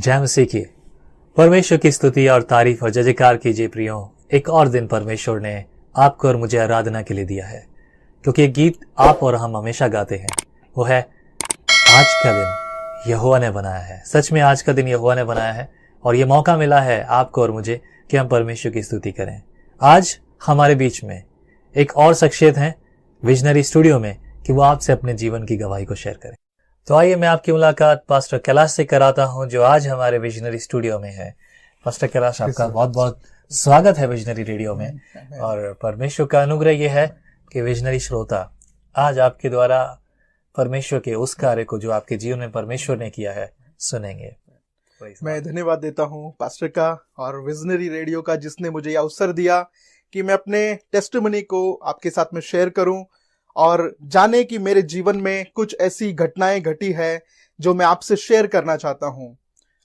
जय मसीह की। परमेश्वर की स्तुति और तारीफ और जय जयकार कीजिए प्रियो। एक और दिन परमेश्वर ने आपको और मुझे आराधना के लिए दिया है, क्योंकि एक गीत आप और हम हमेशा गाते हैं, वो है आज का दिन यहोवा ने बनाया है। सच में आज का दिन यहोवा ने बनाया है और ये मौका मिला है आपको और मुझे कि हम परमेश्वर की स्तुति करें। आज हमारे बीच में एक और शख्सियत है विजनरी स्टूडियो में कि वो आपसे अपने जीवन की गवाही को शेयर करें। तो आइए मैं आपकी मुलाकात पास्टर कैलाश से कराता हूं, जो आज हमारे विजनरी स्टूडियो में है। पास्टर कैलाश, आपका बहुत बहुत स्वागत है विजनरी रेडियो में। और परमेश्वर का अनुग्रह ये है कि विजनरी श्रोता आज आपके द्वारा परमेश्वर के उस कार्य को जो आपके जीवन में परमेश्वर ने किया है सुनेंगे। मैं धन्यवाद देता हूं पास्टर का और विजनरी रेडियो का, जिसने मुझे यह अवसर दिया कि मैं अपने टेस्टिमनी को आपके साथ में शेयर करूं और जाने कि मेरे जीवन में कुछ ऐसी घटनाएं घटी है जो मैं आपसे शेयर करना चाहता हूं।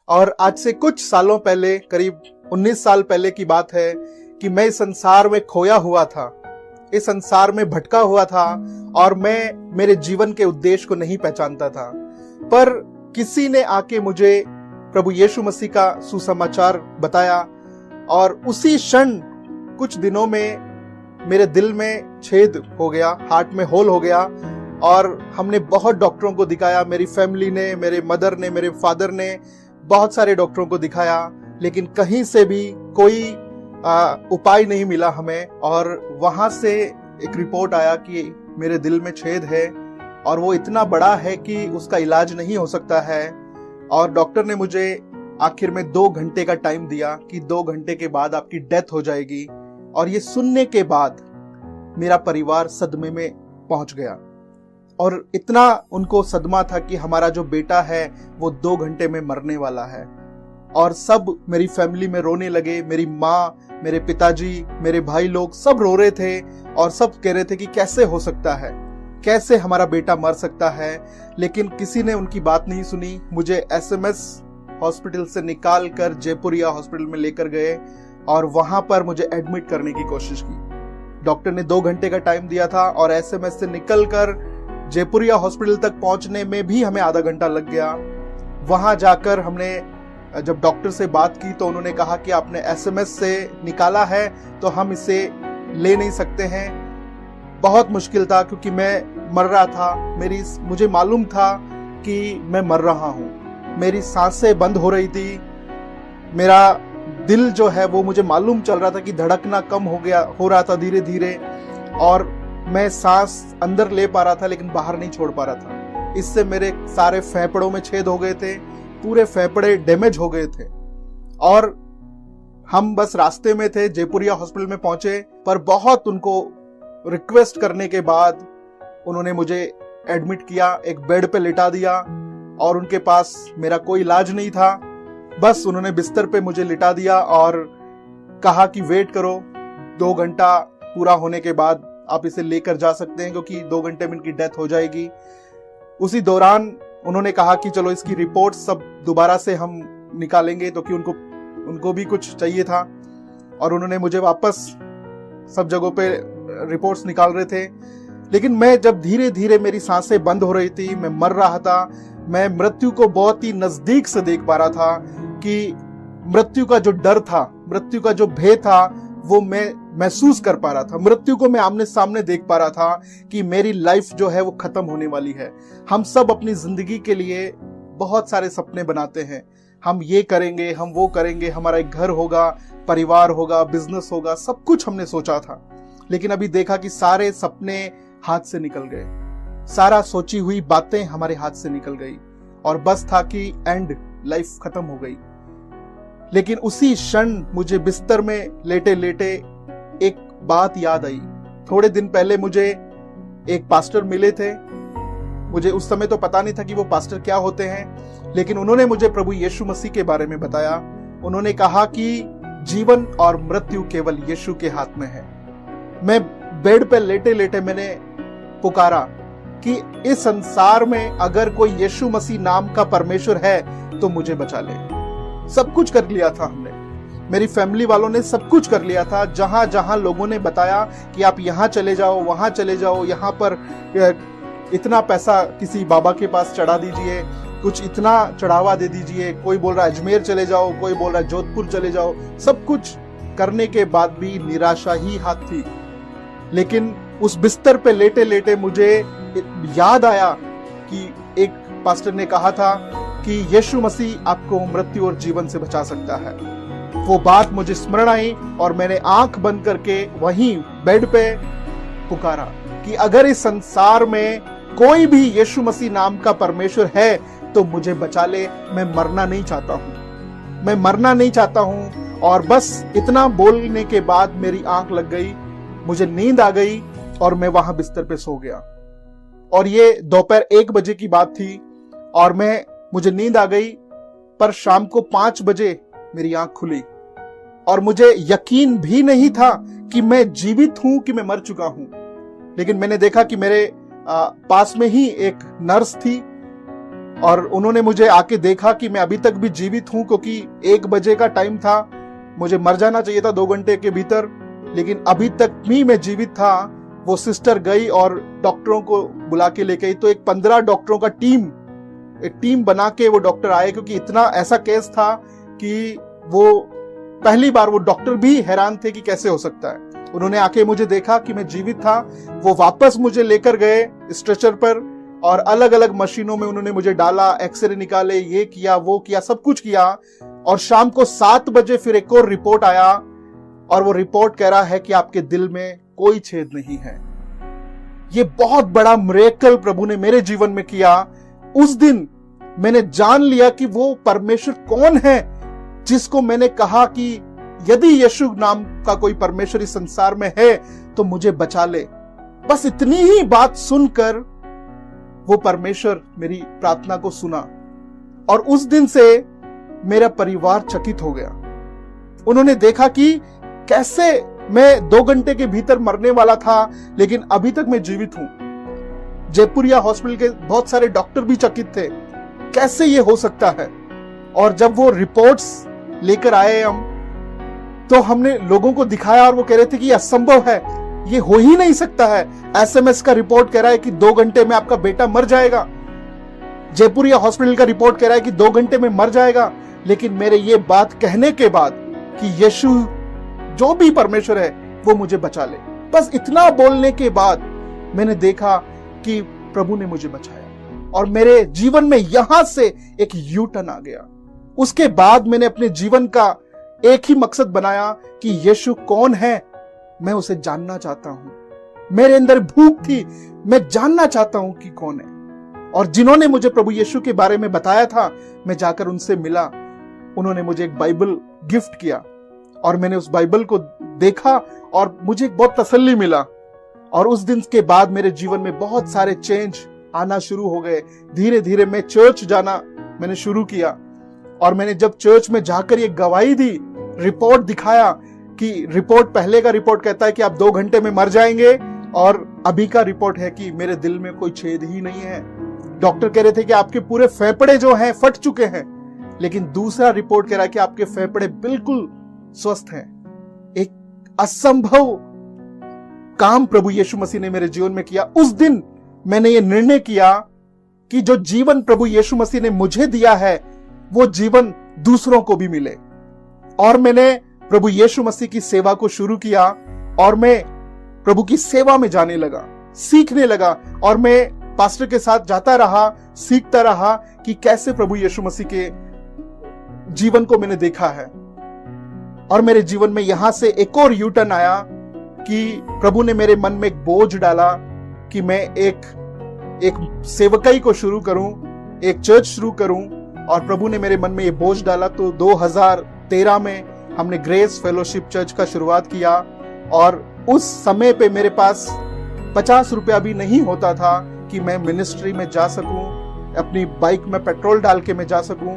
और आज से कुछ सालों पहले, करीब 19 साल पहले की बात है कि मैं इस संसार में खोया हुआ था, इस संसार में भटका हुआ था और मैं मेरे जीवन के उद्देश्य को नहीं पहचानता था। पर किसी ने आके मुझे प्रभु यीशु मसीह का सुसमाचार बताया और उसी क्षण कुछ दिनों में मेरे दिल में छेद हो गया, हार्ट में होल हो गया। और हमने बहुत डॉक्टरों को दिखाया, मेरी फैमिली ने, मेरे मदर ने, मेरे फादर ने बहुत सारे डॉक्टरों को दिखाया, लेकिन कहीं से भी कोई उपाय नहीं मिला हमें। और वहां से एक रिपोर्ट आया कि मेरे दिल में छेद है और वो इतना बड़ा है कि उसका इलाज नहीं हो सकता है। और डॉक्टर ने मुझे आखिर में 2 घंटे का टाइम दिया कि 2 घंटे के बाद आपकी डेथ हो जाएगी। और ये सुनने के बाद मेरा परिवार सदमे में पहुंच गया और इतना उनको सदमा था कि हमारा जो बेटा है वो 2 घंटे में मरने वाला है। और सब मेरी फैमिली में रोने लगे, मेरी माँ, मेरे पिताजी, मेरे भाई लोग सब रो रहे थे और सब कह रहे थे कि कैसे हो सकता है, कैसे हमारा बेटा मर सकता है। लेकिन किसी ने उनकी बात नहीं सुनी। मुझे एसएमएस हॉस्पिटल से निकाल कर जयपुरिया हॉस्पिटल में लेकर गए और वहां पर मुझे एडमिट करने की कोशिश की। डॉक्टर ने 2 घंटे का टाइम दिया था और एसएमएस से निकलकर जयपुरिया हॉस्पिटल तक पहुंचने में भी हमें आधा घंटा लग गया। वहां जाकर हमने जब डॉक्टर से बात की तो उन्होंने कहा कि आपने एसएमएस से निकाला है तो हम इसे ले नहीं सकते हैं। बहुत मुश्किल था क्योंकि मैं मर रहा था। मुझे मालूम था कि मैं मर रहा हूं, मेरी सांसें बंद हो रही थी, मेरा दिल जो है वो मुझे मालूम चल रहा था कि धड़कना कम हो रहा था धीरे धीरे, और मैं सांस अंदर ले पा रहा था लेकिन बाहर नहीं छोड़ पा रहा था। इससे मेरे सारे फेफड़ों में छेद हो गए थे, पूरे फेफड़े डैमेज हो गए थे। और हम बस रास्ते में थे, जयपुरिया हॉस्पिटल में पहुंचे, पर बहुत उनको रिक्वेस्ट करने के बाद उन्होंने मुझे एडमिट किया, एक बेड पे लिटा दिया और उनके पास मेरा कोई इलाज नहीं था। बस उन्होंने बिस्तर पे मुझे लिटा दिया और कहा कि वेट करो, 2 घंटा पूरा होने के बाद आप इसे लेकर जा सकते हैं क्योंकि 2 घंटे में इनकी डेथ हो जाएगी। उसी दौरान उन्होंने कहा कि चलो इसकी रिपोर्ट सब दोबारा से हम निकालेंगे, तो कि उनको भी कुछ चाहिए था। और उन्होंने मुझे वापस सब जगहों पे रिपोर्ट्स निकाल रहे थे। लेकिन मैं जब धीरे धीरे मेरी सांसें बंद हो रही थी, मैं मर रहा था, मैं मृत्यु को बहुत ही नजदीक से देख पा रहा था कि मृत्यु का जो डर था, मृत्यु का जो भय था, वो मैं महसूस कर पा रहा था। मृत्यु को मैं आमने सामने देख पा रहा था कि मेरी लाइफ जो है वो खत्म होने वाली है। हम सब अपनी जिंदगी के लिए बहुत सारे सपने बनाते हैं, हम ये करेंगे, हम वो करेंगे, हमारा एक घर होगा, परिवार होगा, बिजनेस होगा, सब कुछ हमने सोचा था। लेकिन अभी देखा कि सारे सपने हाथ से निकल गए, सारा सोची हुई बातें हमारे हाथ से निकल गई और बस था कि एंड, लाइफ खत्म हो गई। लेकिन उसी क्षण मुझे बिस्तर में लेटे लेटे एक बात याद आई। थोड़े दिन पहले मुझे एक पास्टर मिले थे। मुझे उस समय तो पता नहीं था कि वो पास्टर क्या होते हैं, लेकिन उन्होंने मुझे प्रभु यीशु मसीह के बारे में बताया। उन्होंने कहा कि जीवन और मृत्यु केवल यीशु के हाथ में है। मैं बेड पे लेटे लेटे मैंने पुकारा कि इस संसार में अगर कोई यीशु मसीह नाम का परमेश्वर है तो मुझे बचा ले। सब कुछ कर लिया था हमने, मेरी फैमिली वालों ने सब कुछ कर लिया था। जहां जहां लोगों ने बताया कि आप यहाँ चले जाओ, वहां चले जाओ, यहाँ पर इतना पैसा किसी बाबा के पास चढ़ा दीजिए, कुछ इतना चढ़ावा दे दीजिए, कोई बोल रहा है अजमेर चले जाओ, कोई बोल रहा है जोधपुर चले जाओ, सब कुछ करने के बाद भी निराशा ही हाथ थी। लेकिन उस बिस्तर पे लेटे लेटे मुझे याद आया कि एक पास्टर ने कहा था कि यीशु मसीह आपको मृत्यु और जीवन से बचा सकता है। वो बात मुझे स्मरण आई और मैंने आंख बंद करके वहीं बेड पे पुकारा कि अगर इस संसार में कोई भी यीशु मसीह नाम का परमेश्वर है तो मुझे बचा ले, मैं मरना नहीं चाहता हूं, मैं मरना नहीं चाहता हूं। और बस इतना बोलने के बाद मेरी आंख लग गई, मुझे नींद आ गई और मैं वहां बिस्तर पे सो गया। और ये दोपहर 1 बजे की बात थी और मुझे नींद आ गई, पर शाम को 5 बजे मेरी आंख खुली और मुझे यकीन भी नहीं था कि मैं जीवित हूं कि मैं मर चुका हूं। लेकिन मैंने देखा कि मेरे पास में ही एक नर्स थी और उन्होंने मुझे आके देखा कि मैं अभी तक भी जीवित हूं, क्योंकि 1 बजे का टाइम था, मुझे मर जाना चाहिए था 2 घंटे के भीतर, लेकिन अभी तक भी मैं जीवित था। वो सिस्टर गई और डॉक्टरों को बुला के ले गई, तो एक 15 डॉक्टरों का एक टीम बना के वो डॉक्टर आए, क्योंकि इतना ऐसा केस था कि वो पहली बार वो डॉक्टर भी हैरान थे कि कैसे हो सकता है। उन्होंने आके मुझे देखा कि मैं जीवित था, वो वापस मुझे लेकर गए स्ट्रेचर पर और अलग अलग मशीनों में उन्होंने मुझे डाला, एक्सरे निकाले, ये किया वो किया, सब कुछ किया। और शाम को 7 बजे फिर एक और रिपोर्ट आया और वो रिपोर्ट कह रहा है कि आपके दिल में कोई छेद नहीं है। ये बहुत बड़ा मिरेकल प्रभु ने मेरे जीवन में किया। उस दिन मैंने जान लिया कि वो परमेश्वर कौन है जिसको मैंने कहा कि यदि यीशु नाम का कोई परमेश्वर इस संसार में है तो मुझे बचा ले। बस इतनी ही बात सुनकर वो परमेश्वर मेरी प्रार्थना को सुना और उस दिन से मेरा परिवार चकित हो गया। उन्होंने देखा कि कैसे मैं 2 घंटे के भीतर मरने वाला था, लेकिन अभी तक मैं जीवित हूं। जयपुरिया हॉस्पिटल के बहुत सारे डॉक्टर भी चकित थे, कैसे ये हो सकता है। और जब वो रिपोर्ट्स लेकर आए तो हमने लोगों को दिखाया और वो कह रहे थे कि ये असंभव है, ये हो ही नहीं सकता है। एसएमएस का रिपोर्ट कह रहा है कि 2 घंटे में आपका बेटा मर जाएगा। जयपुरिया हॉस्पिटल का रिपोर्ट कह रहा है कि 2 घंटे में मर जाएगा। लेकिन मेरे ये बात कहने के बाद कि यीशु जो भी परमेश्वर है वो मुझे बचा ले, बस इतना बोलने के बाद मैंने देखा कि प्रभु ने मुझे बचाया और मेरे जीवन में यहां से एक यू टर्न आ गया। उसके बाद मैंने अपने जीवन का एक ही मकसद बनाया कि यीशु कौन है, मैं उसे जानना चाहता हूं। मेरे अंदर भूख थी, मैं जानना चाहता हूं कि कौन है। और जिन्होंने मुझे प्रभु यीशु के बारे में बताया था, मैं जाकर उनसे मिला। उन्होंने मुझे एक बाइबल गिफ्ट किया और मैंने उस बाइबल को देखा और मुझे बहुत तसल्ली मिला। और उस दिन के बाद मेरे जीवन में बहुत सारे चेंज आना शुरू हो गए। धीरे धीरे मैं चर्च जाना मैंने शुरू किया और मैंने जब चर्च में जाकर ये गवाही दी, रिपोर्ट दिखाया कि रिपोर्ट पहले का रिपोर्ट कहता है कि आप 2 घंटे में मर जाएंगे और अभी का रिपोर्ट है कि मेरे दिल में कोई छेद ही नहीं है। डॉक्टर कह रहे थे कि आपके पूरे फेफड़े जो हैं फट चुके हैं, लेकिन दूसरा रिपोर्ट कह रहा है कि आपके फेफड़े बिल्कुल स्वस्थ हैं। एक असंभव काम प्रभु यीशु मसीह ने मेरे जीवन में किया। उस दिन मैंने ये निर्णय किया कि जो जीवन प्रभु यीशु मसीह ने मुझे दिया है वो जीवन दूसरों को भी मिले। और मैंने प्रभु यीशु मसीह की सेवा को शुरू किया और मैं प्रभु की सेवा में जाने लगा, सीखने लगा और मैं पास्टर के साथ जाता रहा, सीखता रहा कि कैसे प्रभु यीशु मसीह के जीवन को मैंने देखा है। और मेरे जीवन में यहां से एक और यू टर्न आया कि प्रभु ने मेरे मन में एक बोझ डाला कि मैं एक सेवकाई को शुरू करूं, एक चर्च शुरू करूं। और प्रभु ने मेरे मन में ये बोझ डाला तो 2013 में हमने ग्रेस फेलोशिप चर्च का शुरुआत किया। और उस समय पे मेरे पास 50 रुपया भी नहीं होता था कि मैं मिनिस्ट्री में जा सकूं, अपनी बाइक में पेट्रोल डाल के मैं जा सकूं।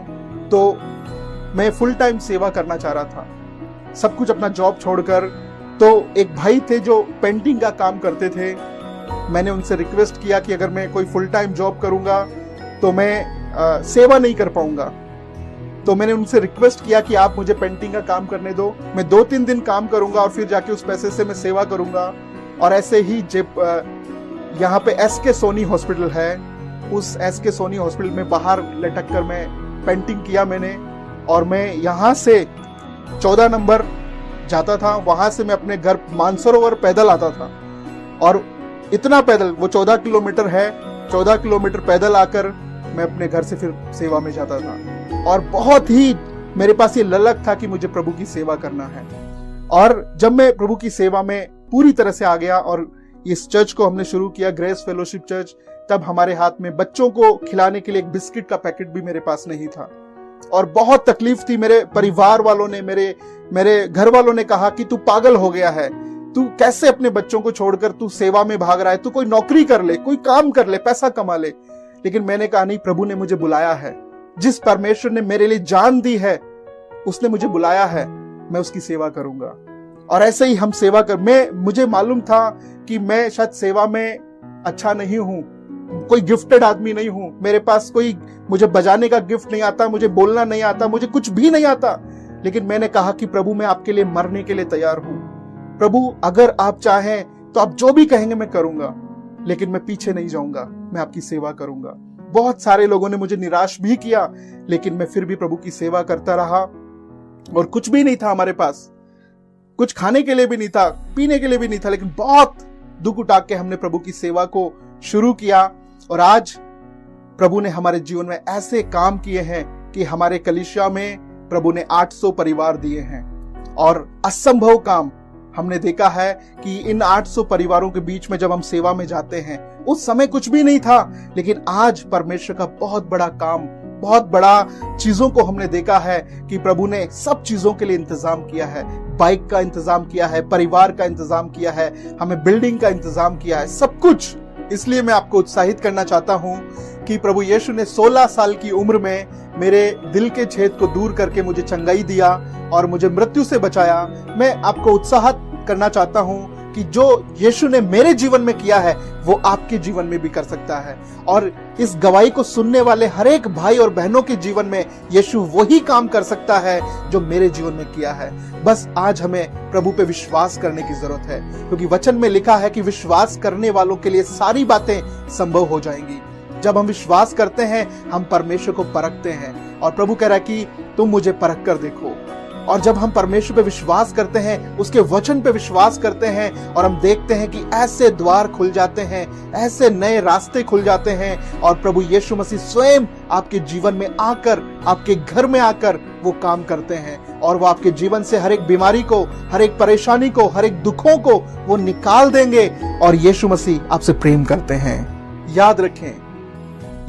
तो मैं फुल टाइम सेवा करना चाह रहा था, सब कुछ अपना जॉब छोड़कर। तो एक भाई थे जो पेंटिंग का काम करते थे, मैंने उनसे रिक्वेस्ट किया कि अगर मैं कोई फुल टाइम जॉब करूंगा तो मैं सेवा नहीं कर पाऊंगा। तो मैंने उनसे रिक्वेस्ट किया कि आप मुझे पेंटिंग का काम करने दो, मैं 2-3 दिन काम करूंगा और फिर जाके उस पैसे से मैं सेवा करूंगा। और ऐसे ही यहाँ पे SK सोनी हॉस्पिटल है, उस SK सोनी हॉस्पिटल में बाहर लटक कर मैं पेंटिंग किया मैंने। और मैं यहाँ से 14 नंबर जाता था, वहां से मैं अपने घर मानसरोवर पैदल आता था। और इतना पैदल, वो 14 किलोमीटर है, 14 किलोमीटर पैदल आकर मैं अपने घर से फिर सेवा में जाता था। और बहुत ही मेरे पास ये ललक था कि मुझे प्रभु की सेवा करना है। और जब मैं प्रभु की सेवा में पूरी तरह से आ गया और इस चर्च को हमने शुरू किया, ग्रेस फेलोशिप चर्च, तब हमारे हाथ में बच्चों को खिलाने के लिए एक बिस्किट का पैकेट भी मेरे पास नहीं था। और बहुत तकलीफ थी। मेरे परिवार वालों ने, मेरे घर वालों ने कहा कि तू पागल हो गया है, तू कैसे अपने बच्चों को छोड़कर तू सेवा में भाग रहा है, तू कोई नौकरी कर ले, कोई काम कर ले, पैसा कमा ले। लेकिन मैंने कहा नहीं, प्रभु ने मुझे बुलाया है। जिस परमेश्वर ने मेरे लिए जान दी है, उसने मुझे बुलाया है, मैं उसकी सेवा करूंगा। और ऐसे ही हम सेवा कर, मुझे मालूम था कि मैं शायद सेवा में अच्छा नहीं हूं, कोई गिफ्टेड आदमी नहीं हूं, मेरे पास कोई, मुझे बजाने का गिफ्ट नहीं आता, मुझे बोलना नहीं आता, मुझे कुछ भी नहीं आता। लेकिन मैंने कहा कि प्रभु मैं आपके लिए मरने के लिए तैयार हूं। प्रभु अगर आप चाहें तो आप जो भी कहेंगे मैं करूंगा, लेकिन मैं पीछे नहीं जाऊंगा, मैं आपकी सेवा करूंगा। बहुत सारे लोगों ने मुझे निराश भी किया, लेकिन मैं फिर भी प्रभु की सेवा करता रहा। और कुछ भी नहीं था हमारे पास, कुछ खाने के लिए भी नहीं था, पीने के लिए भी नहीं था, लेकिन बहुत दुख उठा के हमने प्रभु की सेवा को शुरू किया। और आज प्रभु ने हमारे जीवन में ऐसे काम किए हैं कि हमारे कलीसिया में प्रभु ने 800 परिवार दिए हैं। और असंभव काम हमने देखा है कि इन 800 परिवारों के बीच में जब हम सेवा में जाते हैं, उस समय कुछ भी नहीं था, लेकिन आज परमेश्वर का बहुत बड़ा काम, बहुत बड़ा चीजों को हमने देखा है कि प्रभु ने सब चीजों के लिए इंतजाम किया है। बाइक का इंतजाम किया है, परिवार का इंतजाम किया है, हमें बिल्डिंग का इंतजाम किया है, सब कुछ। इसलिए मैं आपको उत्साहित करना चाहता हूं कि प्रभु यीशु ने 16 साल की उम्र में मेरे दिल के छेद को दूर करके मुझे चंगाई दिया और मुझे मृत्यु से बचाया। मैं आपको उत्साहित करना चाहता हूं कि जो यीशु ने मेरे जीवन में किया है वो आपके जीवन में भी कर सकता है। और इस गवाही को सुनने वाले हर एक भाई और बहनों के जीवन में यीशु वही काम कर सकता है जो मेरे जीवन में किया है। बस आज हमें प्रभु पे विश्वास करने की जरूरत है, क्योंकि वचन में लिखा है कि विश्वास करने वालों के लिए सारी बातें संभव हो जाएंगी। जब हम विश्वास करते हैं, हम परमेश्वर को परखते हैं। और प्रभु कह रहा है कि तुम मुझे परख कर देखो। और जब हम परमेश्वर पे विश्वास करते हैं, उसके वचन पे विश्वास करते हैं, और हम देखते हैं कि ऐसे द्वार खुल जाते हैं, ऐसे नए रास्ते खुल जाते हैं, और प्रभु यीशु मसीह स्वयं आपके जीवन में आकर, आपके घर में आकर वो काम करते हैं। और वो आपके जीवन से हर एक बीमारी को, हर एक परेशानी को, हर एक दुखों को वो निकाल देंगे। और यीशु मसीह आपसे प्रेम करते हैं। याद रखें,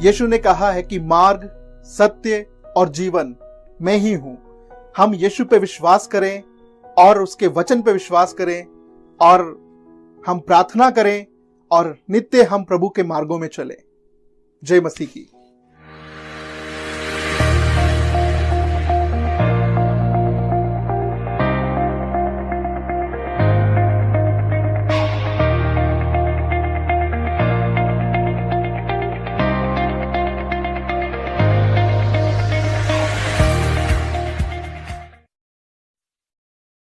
यीशु ने कहा है कि मार्ग, सत्य और जीवन मैं ही हूं। हम यीशु पे विश्वास करें और उसके वचन पे विश्वास करें, और हम प्रार्थना करें, और नित्य हम प्रभु के मार्गों में चलें। जय मसीह की।